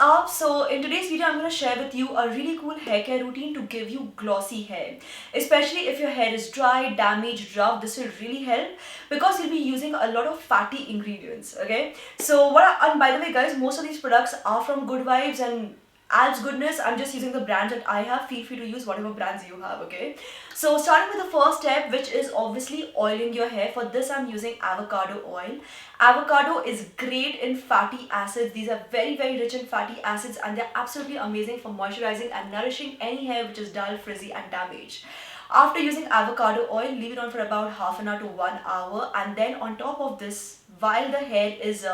up? So in today's video I'm going to share with you a really cool hair care routine to give you glossy hair. Especially if your hair is dry, damaged, rough, this will really help because you'll be using a lot of fatty ingredients, okay? So and by the way guys, most of these products are from Good Vibes and as goodness, I'm just using the brands that I have. Feel free to use whatever brands you have, okay? So starting with the first step, which is obviously oiling your hair. For this, I'm using avocado oil. Avocado is great in fatty acids. These are very, very rich in fatty acids and they're absolutely amazing for moisturizing and nourishing any hair which is dull, frizzy and damaged. After using avocado oil, leave it on for about half an hour to 1 hour, and then on top of this, while the hair is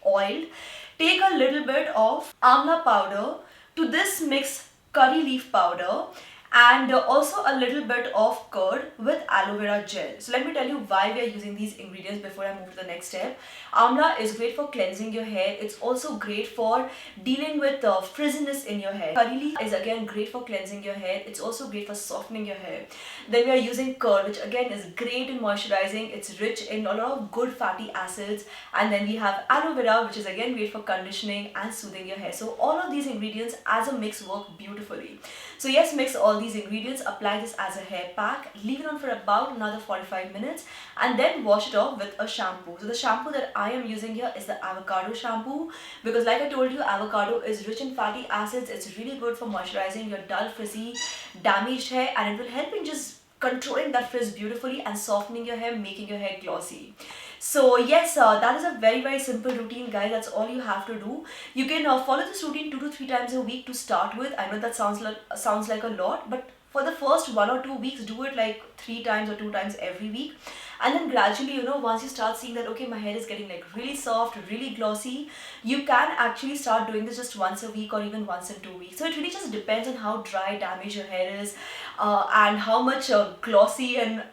oiled, take a little bit of amla powder. To this, mix curry leaf powder and also a little bit of curd with aloe vera gel. So let me tell you why we are using these ingredients before I move to the next step. Amla is great for cleansing your hair. It's also great for dealing with frizziness in your hair. Curry leaf is again great for cleansing your hair. It's also great for softening your hair. Then we are using curd, which again is great in moisturizing. It's rich in a lot of good fatty acids. And then we have aloe vera, which is again great for conditioning and soothing your hair. So all of these ingredients as a mix work beautifully. So yes, mix all these ingredients, apply this as a hair pack, leave it on for about another 45 minutes and then wash it off with a shampoo. So the shampoo that I am using here is the avocado shampoo because like I told you, avocado is rich in fatty acids. It's really good for moisturizing your dull, frizzy, damaged hair and it will help in just controlling that frizz beautifully and softening your hair, making your hair glossy. So yes, that is a very, very simple routine guys. That's all you have to do. You can follow this routine 2 to 3 times a week to start with. I know that sounds like a lot, but for the first 1 or 2 weeks, do it like 3 times or 2 times every week. And then gradually, once you start seeing that, okay, my hair is getting like really soft, really glossy, you can actually start doing this just once a week or even once in 2 weeks. So it really just depends on how dry, damaged your hair is and how much glossy and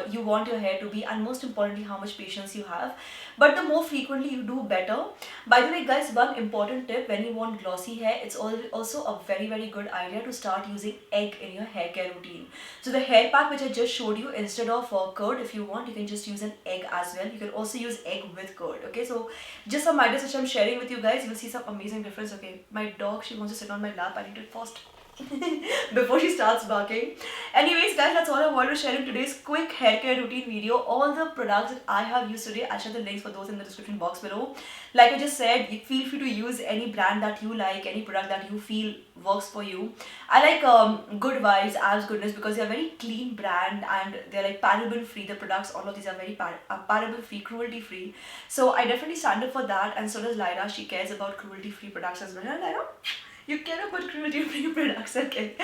you want your hair to be, and most importantly, how much patience you have. But the more frequently you do, better. By the way guys, one important tip when you want glossy hair, it's also a very, very good idea to start using egg in your hair care routine. So the hair pack which I just showed you, instead of curd, if you want, you can just use an egg as well. You can also use egg with curd, okay? So just some ideas which I'm sharing with you guys, you will see some amazing difference. Okay, my dog, she wants to sit on my lap. I need to first before she starts barking. Anyways guys, that's all I wanted to share in today's quick hair care routine video. All the products that I have used today, I'll share the links for those in the description box below. Like I just said, you feel free to use any brand that you like, any product that you feel works for you. I like Good Vibes, As Goodness, because they're a very clean brand and they're like paraben free. The products, all of these are very paraben free, cruelty free. So I definitely stand up for that, and so does Lyra. She cares about cruelty free products as well. And Lyra, you cannot put cruelty-free products, okay?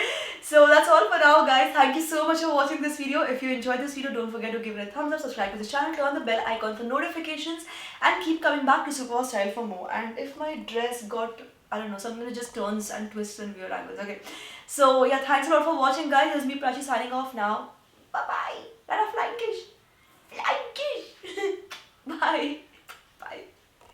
So that's all for now, guys. Thank you so much for watching this video. If you enjoyed this video, don't forget to give it a thumbs up, subscribe to this channel, turn on the bell icon for notifications, and keep coming back to SuperWowStyle for more. And if my dress got, I don't know, something that just turns and twists in weird angles, okay? So yeah, thanks a lot for watching, guys. This is me, Prachi, signing off now. Bye-bye. And a flying kiss. Flying kiss. Bye.